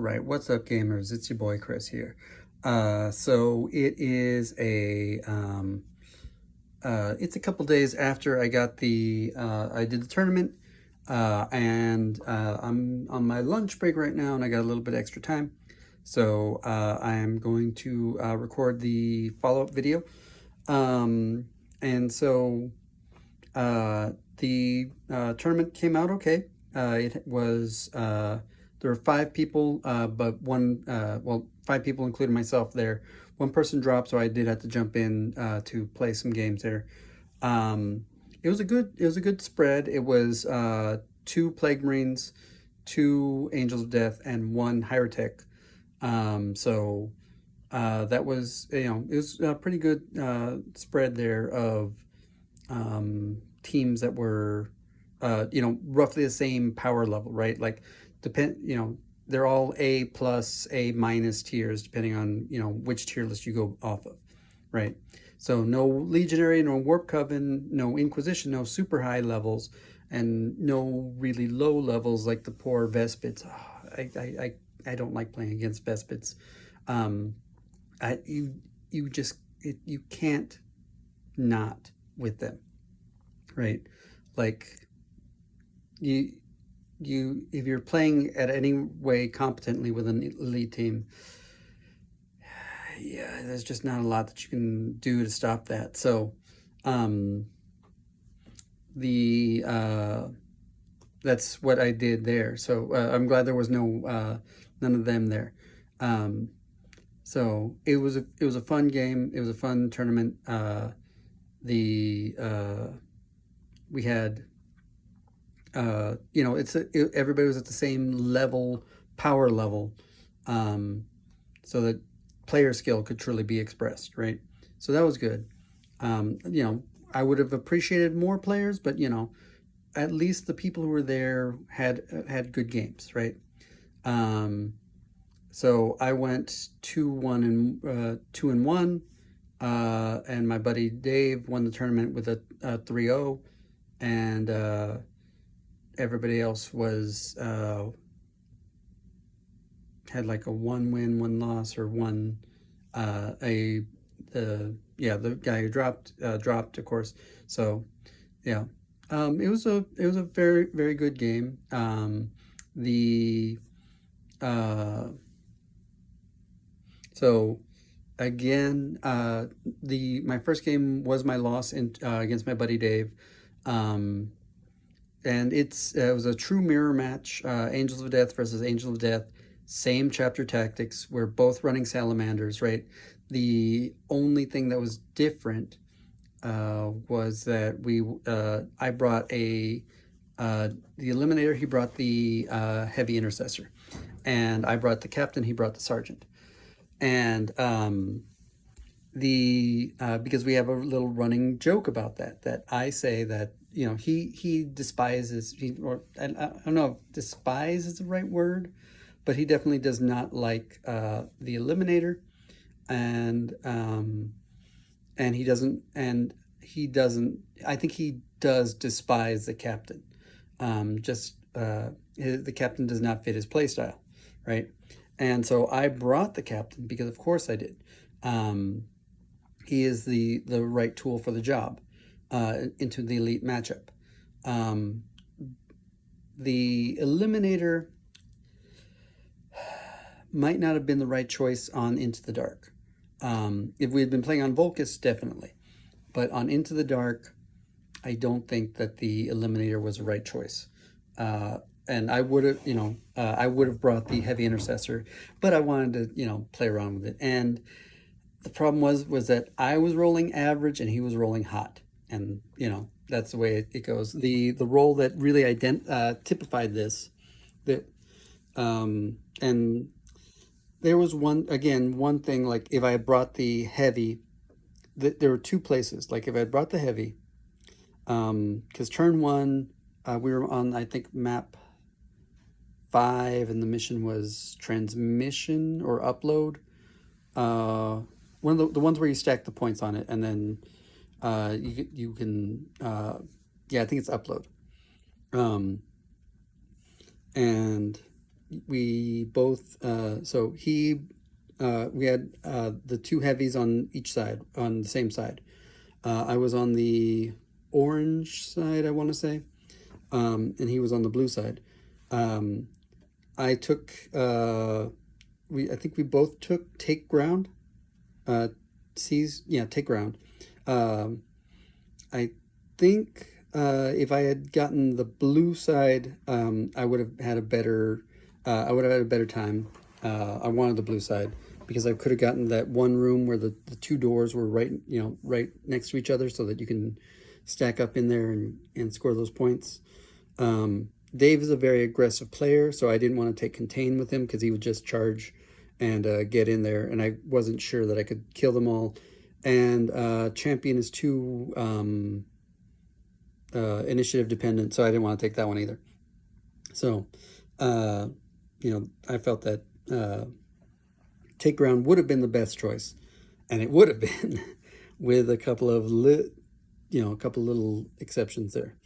right, what's up, gamers? It's your boy Chris here. So it is it's a couple days after I got I did the tournament, and I'm on my lunch break right now, and I got a little bit extra time, so I am going to record the follow-up video. And so the tournament came out okay. It was there were 5 people, but five people including myself there. One person dropped, so I did have to jump in to play some games there. It was a good spread. It was 2 Plague Marines, 2 Angels of Death, and 1 Hyrotech. So that was, it was a pretty good spread there of teams that were roughly the same power level, right? Like they're all A plus, A minus tiers depending on which tier list you go off of, right? So no Legionary, no Warp Coven, no Inquisition, no super high levels, and no really low levels like the poor Vespids. Oh, I don't like playing against Vespids. You can't not with them, right? Like if you're playing at any way competently with an elite team, yeah, there's just not a lot that you can do to stop that. So that's what I did there. So I'm glad there was none of them there. So it was a fun game. It was a fun tournament. We had everybody was at the same power level, so that player skill could truly be expressed, right? So that was good. I would have appreciated more players, but at least the people who were there had good games, right? So I went 2-1, and my buddy Dave won the tournament with a 3-0, and everybody else was had like a 1 win, 1 loss, or the guy who dropped, of course. So yeah, it was a very, very good game. So again, my first game was my loss against my buddy Dave. And it was a true mirror match. Angels of Death versus Angels of Death, same chapter tactics. We're both running salamanders, right? The only thing that was different was that I brought the Eliminator. He brought the Heavy Intercessor, and I brought the Captain. He brought the Sergeant. And because we have a little running joke about that I say that he despises, or I don't know if despise is the right word, but he definitely does not like the Eliminator, and he doesn't I think he does despise the Captain. The Captain does not fit his playstyle, right? And so I brought the Captain because of course I did. He is the right tool for the job into the elite matchup. The Eliminator might not have been the right choice on Into the Dark. If we had been playing on Volcus, definitely. But on Into the Dark, I don't think that the Eliminator was the right choice. And I would have brought the Heavy Intercessor, but I wanted to play around with it. And the problem was that I was rolling average and he was rolling hot, and that's the way it goes. The role that really typified this, and there was one thing, like if I had brought the Heavy, there were 2 places. Like if I had brought the Heavy, because turn 1 we were on, I think, map 5, and the mission was transmission or upload. One of the ones where you stack the points on it, and then you can I think it's upload. And we both, so he, we had the two heavies on each side, on the same side. I was on the orange side, I want to say, and he was on the blue side. I took, I think we both took take ground, take ground. I think if I had gotten the blue side, I would have had a better, time. I wanted the blue side because I could have gotten that one room where the two doors were right, right next to each other, so that you can stack up in there and score those points. Dave is a very aggressive player, so I didn't want to take contain with him because he would just charge and get in there, and I wasn't sure that I could kill them all. And champion is too initiative dependent, so I didn't want to take that one either. So, I felt that take ground would have been the best choice, and it would have been with a couple of little exceptions there.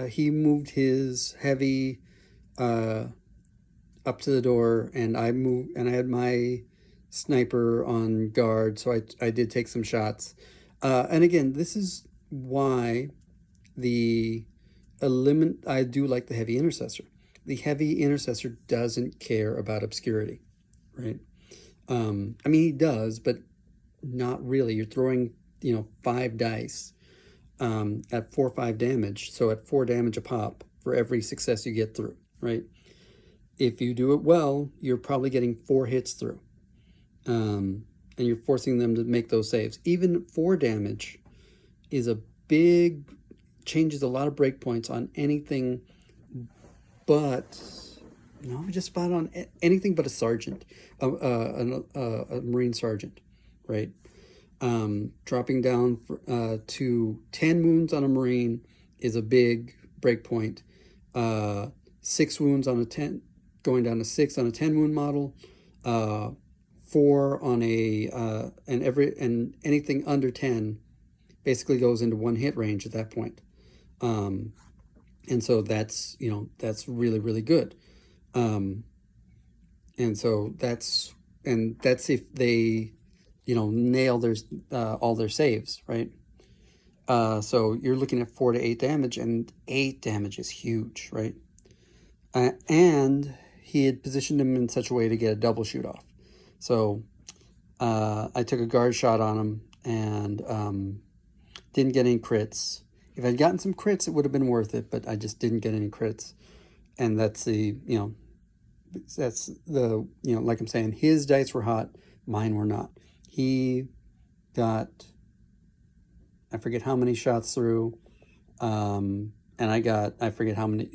He moved his heavy up to the door, and I had my sniper on guard, so I did take some shots. And again, this is why I do like the Heavy Intercessor. The Heavy Intercessor doesn't care about obscurity, right? I mean, he does, but not really. You're throwing, 5 dice at 4 or 5 damage, so at 4 damage a pop for every success you get through, right? If you do it well, you're probably getting 4 hits through, and you're forcing them to make those saves. Even 4 damage is changes a lot of breakpoints on anything but, just spot on anything but a sergeant, a Marine sergeant, right? Dropping down to 10 wounds on a Marine is a big breakpoint. 6 wounds on a 10, going down to 6 on a 10 wound model. 4 on a and anything under 10 basically goes into 1 hit range at that point. And so that's really, really good. And so that's if they nail all their saves, right? So you're looking at 4 to 8 damage, and 8 damage is huge, right? And he had positioned him in such a way to get a double shoot off. So I took a guard shot on him and didn't get any crits. If I'd gotten some crits, it would have been worth it, but I just didn't get any crits. And that's like I'm saying, his dice were hot, mine were not. He got, I forget how many shots through, and I forget how many,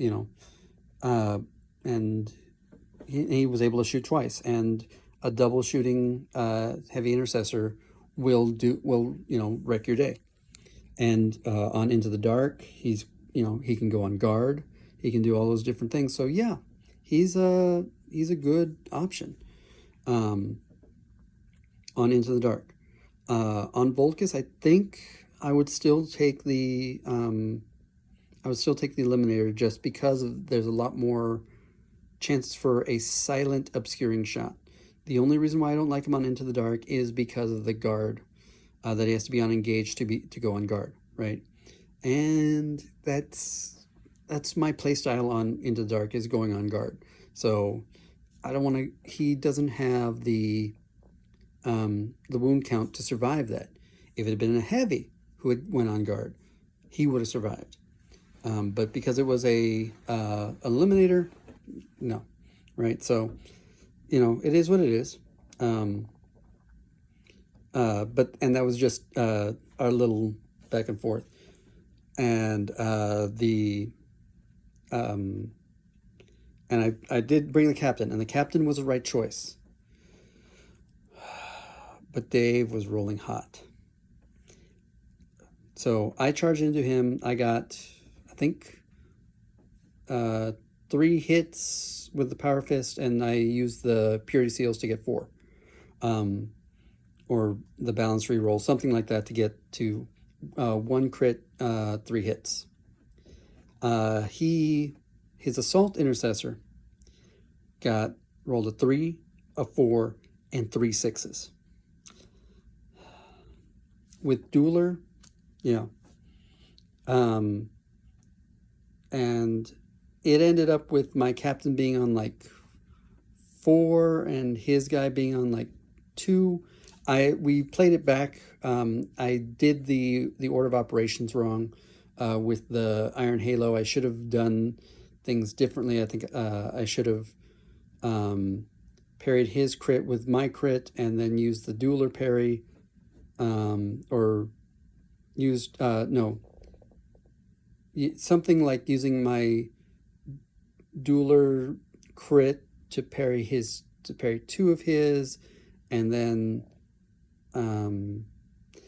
and he was able to shoot twice. And a double shooting Heavy Intercessor will wreck your day. And on Into the Dark, he can go on guard. He can do all those different things. So yeah, he's a good option on Into the Dark. On Volcus, I think I would still take the Eliminator, just because there's a lot more chances for a silent obscuring shot. The only reason why I don't like him on Into the Dark is because of the guard, that he has to be on engaged to go on guard, right? And that's my playstyle on Into the Dark, is going on guard. So I don't want to. He doesn't have the wound count to survive that. If it had been a heavy who went on guard, he would have survived. But because it was a eliminator, no, right? So it is what it is. And that was just our little back and forth. And I did bring the captain, and the captain was the right choice. But Dave was rolling hot. So I charged into him. I got, I think, 3 hits with the Power Fist, and I used the Purity Seals to get 4. Or the balance reroll, something like that, to get to 1 crit, 3 hits. His assault intercessor rolled a 3, a 4, and 3 6s. With Dueler, yeah. And it ended up with my captain being on like 4 and his guy being on like 2. We played it back. I did the order of operations wrong with the Iron Halo. I should have done things differently. I think I should have parried his crit with my crit and then used the dueler parry, or used no, something like using my dueler crit to parry 2 of his, and then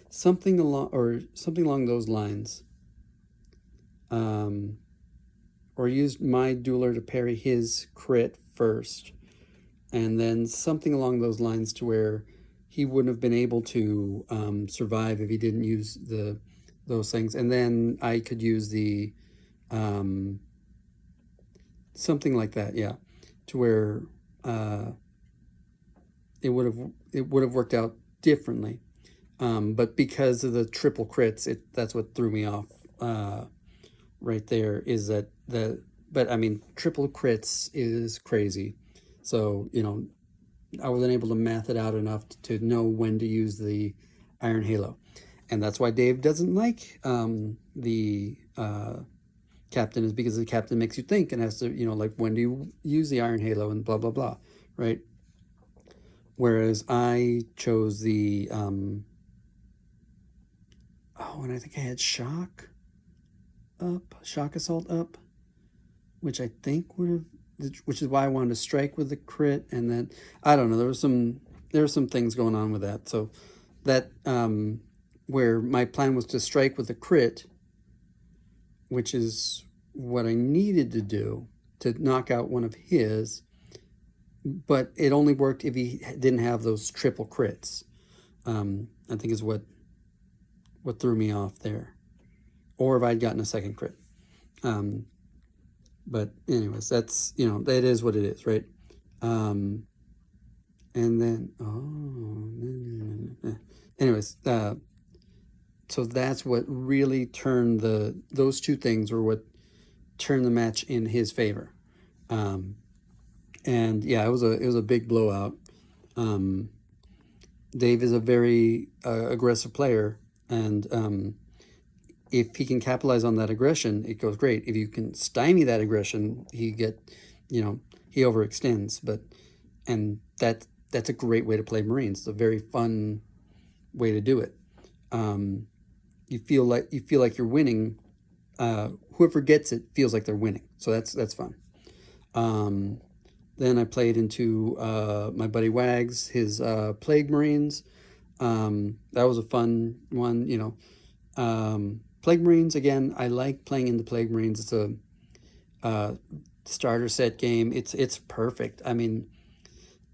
something along those lines, or used my dueler to parry his crit first, and then something along those lines to where he wouldn't have been able to survive if he didn't use those things, and then I could use the something like that, yeah, to where it would have worked out differently. But because of the triple crits, that's what threw me off right there, is that but I mean, triple crits is crazy. So, I wasn't able to math it out enough to know when to use the Iron Halo. And that's why Dave doesn't like the captain, is because the captain makes you think and has to, like, when do you use the Iron Halo and blah, blah, blah, right? Whereas I chose the, and I think I had Shock Assault up, which I think which is why I wanted to strike with the crit, and then, I don't know, there were some things going on with that. So that, where my plan was to strike with the crit, which is what I needed to do to knock out one of his, but it only worked if he didn't have those triple crits. I think is what threw me off there, or if I'd gotten a second crit. But anyways, that's, that is what it is, right? And then, anyways, so that's what really turned those two things were what turned the match in his favor. And yeah, it was a big blowout. Dave is a very aggressive player, and if he can capitalize on that aggression, it goes great. If you can stymie that aggression, he overextends. And that's a great way to play Marines. It's a very fun way to do it. You feel like you're winning. Whoever gets it feels like they're winning. So that's fun. Then I played into my buddy Wags, his Plague Marines. That was a fun one, Plague Marines, again, I like playing into Plague Marines. It's a starter set game. It's perfect. I mean,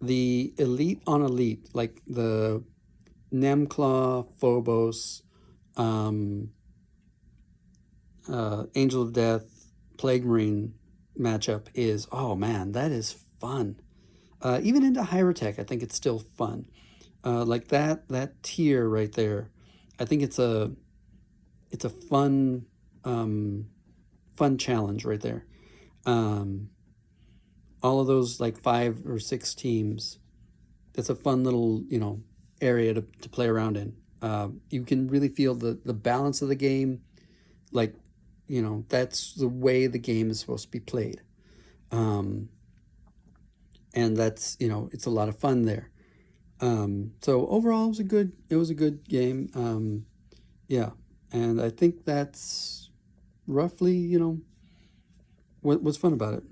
the elite on elite, like the Nemclaw, Phobos, Angel of Death, Plague Marine matchup is, oh man, that is fun. Even into Hyrotech, I think it's still fun. Like that tier right there, I think it's a fun challenge right there. All of those like 5 or 6 teams, it's a fun little area to play around in. You can really feel the balance of the game, like that's the way the game is supposed to be played, and that's it's a lot of fun there. So overall, it was a good game. Yeah. And I think that's roughly, what was fun about it.